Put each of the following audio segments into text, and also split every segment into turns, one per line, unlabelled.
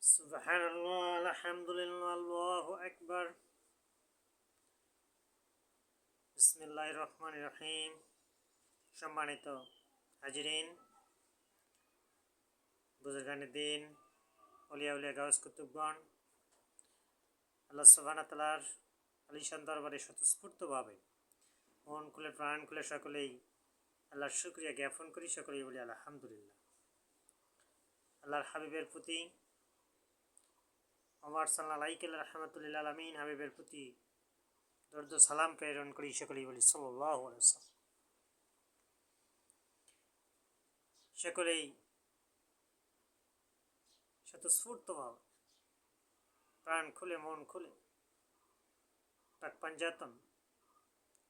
সুবহানাল্লাহ, আলহামদুলিল্লাহ, আল্লাহু আকবার। বিসমিল্লাহির রহমানির রহিম। সম্মানিত হাজিরিন, বুজুর্গানে দিন, অলিয়া উলিয়া গাউস কুতুবগণ, আল্লাহ সুবহানাহু ওয়া তাআলার আলিশান দরবারে স্বতঃস্ফূর্তভাবে মন খুলে প্রাণ খুলে সকলেই আল্লাহর শুকরিয়া জ্ঞাপন করি। সকলেই বলি আলহামদুলিল্লাহ। আল্লাহর হাবিবের প্রতি ওমর সাল্লাল্লাহু রাহমাতুল্লিল আলামিন হাবিবের প্রতি দরুদ সালাম প্রেরণ করি। সকলেই বলি সাল্লাল্লাহু আলাইহি ওয়াসাল্লাম। সকলেই স্বতঃস্ফূর্তভাবে প্রাণ খুলে মন খুলে পাক পাঞ্জাতন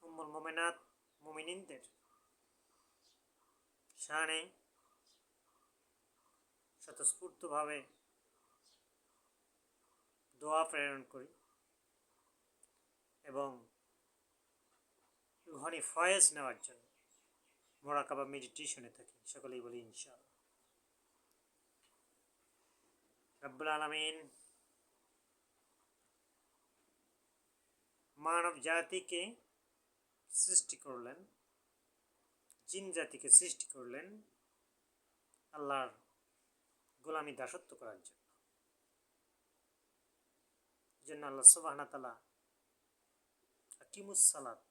উম্মুল মুমিনাত মুমিনিনদের শানে স্বতঃস্ফূর্তভাবে দোয়া প্রেরণ করি এবং রুহানি ফয়েজ নেওয়ার জন্য মোরাকাবা মেডিটেশনে থাকি। সকলেই বলি ইনশাআল্লাহ। রব্বুল আলামিন মানব জাতিকে সৃষ্টি করলেন, জিন জাতিকে সৃষ্টি করলেন আল্লাহর গোলামি দাসত্ব করার জন্য আল্লাহ সুবহানাহু ওয়া তাআলা আকিমুস সালাত,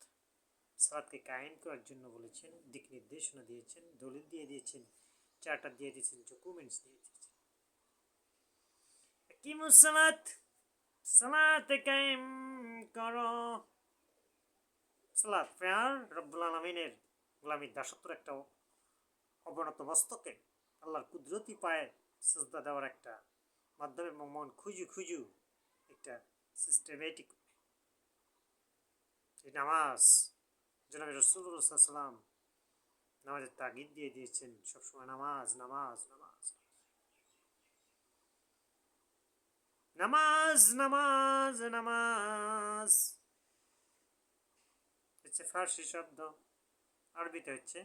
সালাতকে কায়েম করার জন্য বলেছেন, দিক নির্দেশনা দিয়েছেন, দলিল দিয়ে দিয়েছেন, চার্টার দিয়ে দিয়েছেন, ডকুমেন্টস দিয়ে দিয়েছেন। আকিমুস সালাত, সালাত কায়েম করো। সালাত প্রেয়ার রব্বুল আলামিনের গোলামির দাসত্বের একটা অবনত মস্তকে আল্লাহর কুদরতি পায়ে সিজদা দেওয়ার একটা মাধ্যমে মন খুঁজু একটা সিস্টেমেটিক নামাজ। জনাবে রাসূলুল্লাহ সাল্লাল্লাহু আলাইহি ওয়াসাল্লাম নামাজের তাগিদ দিয়ে দিয়েছেন, সবসময় নামাজ নামাজ নামাজ নামাজ নামাজ নামাজ হচ্ছে ফার্সি শব্দ, আরবিতে হচ্ছে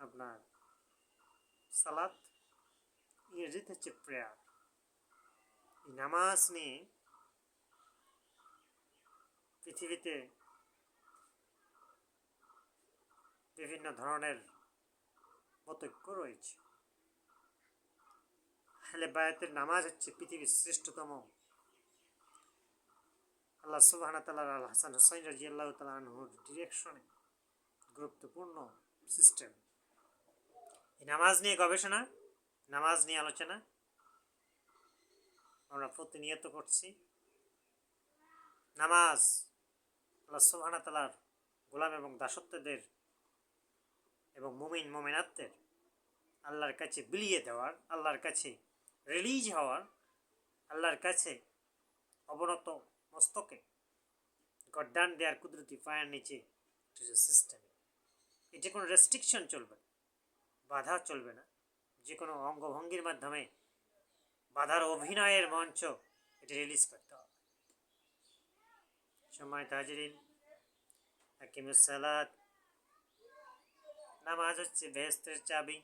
আপনার সালাত, ইংরেজিতে হচ্ছে প্রেয়ার। এই নামাজ নিয়ে পৃথিবীতে বিভিন্ন ধরনের মতৈক্য রয়েছে। আহলে বায়াতের নামাজ হচ্ছে পৃথিবীর শ্রেষ্ঠতম আল্লাহ সুবহানাহু ওয়া তাআলার আল হাসান হুসাইন রাদিয়াল্লাহু তাআলা আনহুর ডিরেকশনে গুরুত্বপূর্ণ সিস্টেম। এই নামাজ নিয়ে গবেষণা, নামাজ নিয়ে আলোচনা আমরা প্রতিনিয়ত করছি। নামাজ আল্লাহ সুবহানাহু ওয়া তাআলার গোলাম এবং দাসত্বদের এবং মুমিন মুমিনাতদের আল্লাহর কাছে বিলিয়ে দেওয়ার, আল্লাহর কাছে রিলিজ হওয়ার, আল্লাহর কাছে অবনত মস্তকে গড্ডান দেওয়ার কুদরতি পায়ের নিচে সিস্টেম। এতে কোনো রেস্ট্রিকশন চলবে না, বাধা চলবে না। যে কোনো অঙ্গভঙ্গির মাধ্যমে বাধার অভিনয়ের মঞ্চ এটি রিলিজ করতে হবে। সম্মানিত হাজিরিন, আকিমুস সালাত, নামাজ হচ্ছে বেহেশতের চাবি।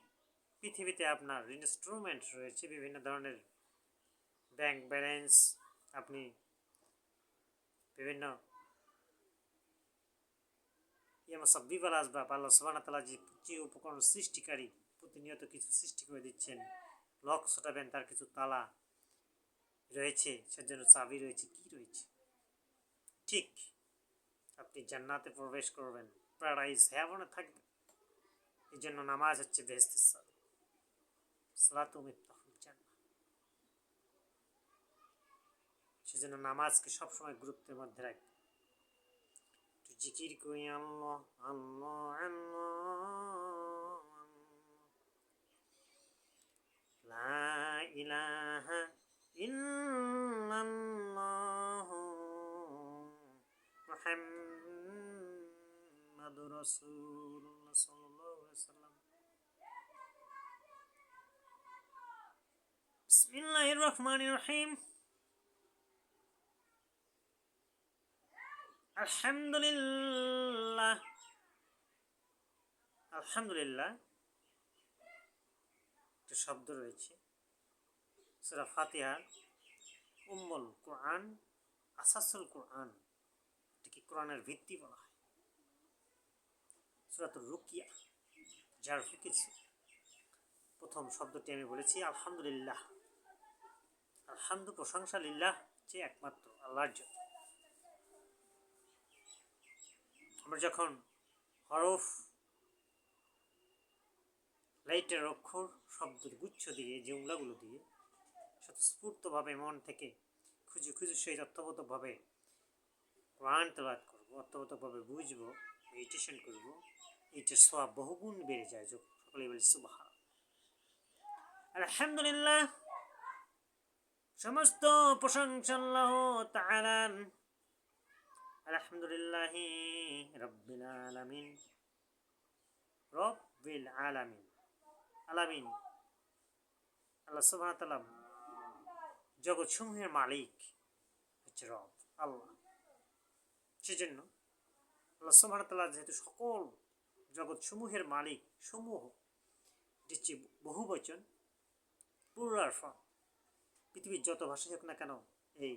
পৃথিবীতে আপনার ইনস্ট্রুমেন্ট রয়েছে বিভিন্ন ধরনের, ব্যাংক ব্যালেন্স, আপনি বিভিন্ন ইয়ামাসাব্বিবাল আসবাব, আল্লাহ সুবহানাহু ওয়া তাআলা যে উপকরণ সৃষ্টিকারী প্রতিনিয়ত কিছু সৃষ্টি করে দিচ্ছেন, লক ছোটাবেন তার কিছু তালা রয়েছে, সেজন্য চাবি রয়েছে, কি রয়েছে। ঠিক আপনি জান্নাতে প্রবেশ করবেন, প্যারাডাইজ হেভেনে থাকবেন। এই জন্য নামাজ হচ্ছে বেহেশতের চাবি। সালাতু মিফতাহুল জান্নাহ। সেজন্য নামাজকে সবসময় গুরুত্বের মধ্যে রাখবেন। একটু জিকির করি আল্লাহ আল্লাহ আল্লাহ, লা ইলাহা ইল্লাল্লাহ মুহাম্মাদুর রাসূলুল্লাহ সাল্লাল্লাহু আলাইহি ওয়াসাল্লাম। বিসমিল্লাহির রহমানির রহিম। আলহামদুলিল্লাহ, আলহামদুলিল্লাহ একটা শব্দ রয়েছে, সূরা ফাতিহা উম্মুল কোরআন, আসাসুল কোরআন, এটাকে কোরআনের ভিত্তি বলা হয়। সূরাতুর রুকিয়া, যার ফিকির প্রথম শব্দটি আমি বলেছি আলহামদুলিল্লাহ। আলহামদু প্রশংসা লিল্লাহ, যে একমাত্র আল্লাহর জন্য। আমরা যখন হরফ, লাইটের অক্ষর, শব্দের গুচ্ছ দিয়ে, জুমলাগুলো দিয়ে স্বতঃস্ফূর্তভাবে মন থেকে খুঁজে খুঁজে সেই অর্থবোধকভাবে কোরআন তেলাওয়াত করবো, অর্থবোধকভাবে বুঝবো, মেডিটেশন করবো, এইটার সওয়াব বহুগুণ বেড়ে যায়। সকলেই বলি সুবহান। আলহামদুলিল্লাহ, সমস্ত প্রশংসা আল্লাহ তাআলার। আলহামদুলিল্লাহি রাব্বিল আলামিন, রব্বিল আলামিন, আলামিন আল্লাহ সুবহানাহু ওয়া তাআলা জগৎ সমূহের মালিক হচ্ছে রব আল্লাহ। সেজন্য আল্লাহ সুবহানাহু ওয়া তাআলা যেহেতু সকল জগৎ সমূহের মালিক, সমূহ দিচ্ছে বহু বচন, প্লুরাল ফর্ম। পৃথিবীর যত ভাষা হোক না কেন এই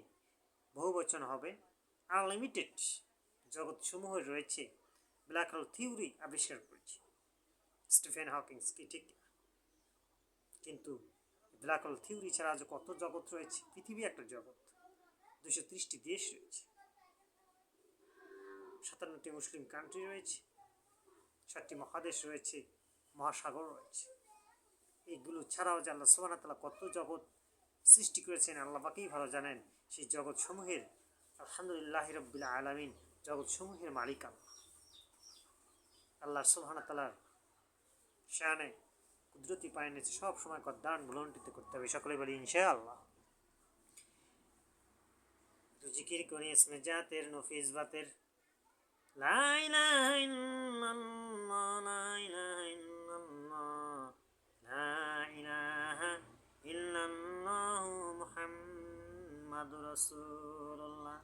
বহু বচন হবে। আনলিমিটেড জগৎ সমূহ রয়েছে। ব্ল্যাক হোল থিওরি আবিষ্কার করেছে স্টিফেন হকিংস, কি ঠিক? কিন্তু ব্ল্যাক হোল থিওরি ছাড়া আজ কত জগৎ রয়েছে। পৃথিবী একটা জগৎ, 230টি দেশ রয়েছে, 57টি মুসলিম কান্ট্রি রয়েছে, 7টি মহাদেশ রয়েছে, মহাসাগর রয়েছে। এইগুলো ছাড়াও যে আল্লাহ সুবহানাহু ওয়া তাআলা কত জগৎ সৃষ্টি করেছেন আল্লাহ পাকেই ভালো জানেন। সেই জগৎ সমূহের আলহামদুলিল্লাহি রাব্বিল আলামিন, জগৎ সমূহের মালিক আল্লাহ সুবহানাহু ওয়া তাআলার শানে কুদরতি পায় নিয়েছে। সব সময় কদ্দান ভুলন্টিত করতে হবে। সকলেই বলি ইনশাআল্লাহ। তো জিকির করি ইসমে জাতের, নফিস বাতের। লা ইলাহা ইল্লাল্লাহ, লা ইলাহা ইল্লাল্লাহ, লা ইলাহা ইল্লাল্লাহ, মুহাম্মাদুর রাসূলুল্লাহ।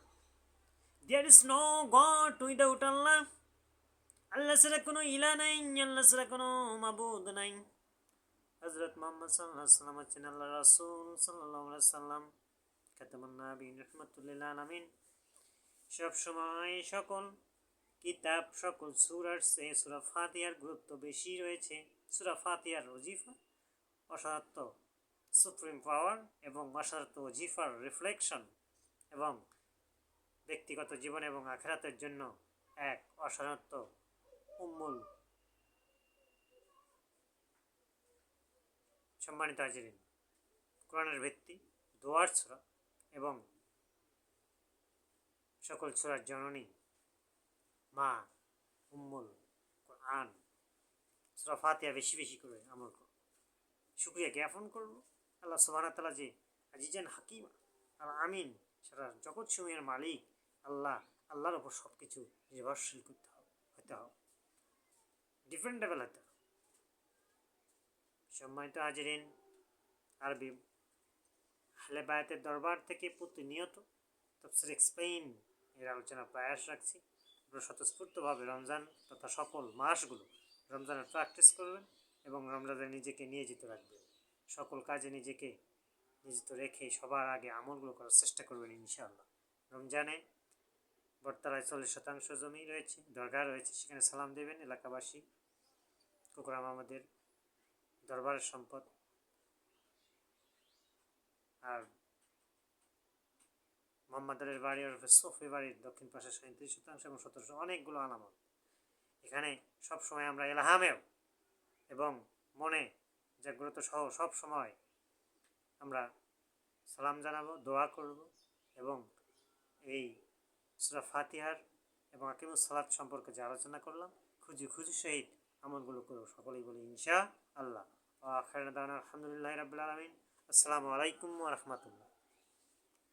There is no God without Allah. আল্লাহ ছাড়া কোনো ইলা নাই, আল্লাহ ছাড়া কোনো মাবুদ নাই। হযরত মুহাম্মদ সাল্লাল্লাহু আলাইহি ওয়াসাল্লাম হচ্ছেন আল্লাহর রাসূল সাল্লাল্লাহু আলাইহি ওয়াসাল্লাম, খাতামুন নবিয়্যিন, রাহমাতুল লিল আলামিন। সব সময় সকল কিতাব, সকল সূরার চেয়ে সূরা ফাতিহার গুরুত্ব বেশি রয়েছে। সূরা ফাতিহার ওজিফা অসাধারণ সুপ্রিম পাওয়ার এবং অসাধারণ ওজিফার রিফ্লেকশন এবং ব্যক্তিগত জীবন এবং আখিরাতের জন্য এক অসাধারণ উম্মুল। সম্মানিত হাজিরিন, কোরআনের ভিত্তি, দোয়ার সূরা এবং সকল সূরার জননী মা উম্মুল কোরআন সূরা ফাতিহা বেশি বেশি করে আমল করব, শুকরিয়া জ্ঞাপন করব। আল্লাহ সুবহানাহু ওয়া তাআলা যে আজিজান হাকিম আর আমিন, সারা জগৎ সমূহের মালিক আল্লাহ, আল্লাহর ওপর সব কিছু নির্ভরশীল করতে হবে, হতে হবে, ডিপেন্ডেবল হতে হবে। সম্মানিত হাজিরিন, আরবি আহলে বায়াতের দরবার থেকে প্রতিনিয়ত তাফসীর এক্সপ্লেইন এর আলোচনা প্রয়াস রাখছি। আপনারা স্বতঃস্ফূর্তভাবে রমজান তথা সকল মাসগুলো রমজানের প্র্যাকটিস করবেন এবং রমজানে নিজেকে নিয়োজিত রাখবেন। সকল কাজে নিজেকে নিয়োজিত রেখে সবার আগে আমলগুলো করার চেষ্টা করবেন ইনশাআল্লাহ। রমজানে বটতলায় 40% জমি রয়েছে, দরগা রয়েছে, সেখানে সালাম দেবেন এলাকাবাসী। কুকুরাম আমাদের দরবারের সম্পদ। আর মোহাম্মদ আলীর বাড়ি ওরফে সফি বাড়ির দক্ষিণ পাশে 37% এবং 17% অনেকগুলো আলামত। এখানে সবসময় আমরা এলাহামেও এবং মনে জাগ্রত সহ সব সময় আমরা সালাম জানাবো, দোয়া করব এবং এই সূরা ফাতিহার এবং আকিমুস সালাত সম্পর্কে যে আলোচনা করলাম খুঁজি খুঁজি সহিত আমলগুলো করব। সকলেই বলি ইনশাআল্লাহ। আখিরাত দাওয়ানা আলহামদুলিল্লাহি রাব্বিল আলামিন। আসসালামু আলাইকুম ওয়া রাহমাতুল্লাহ।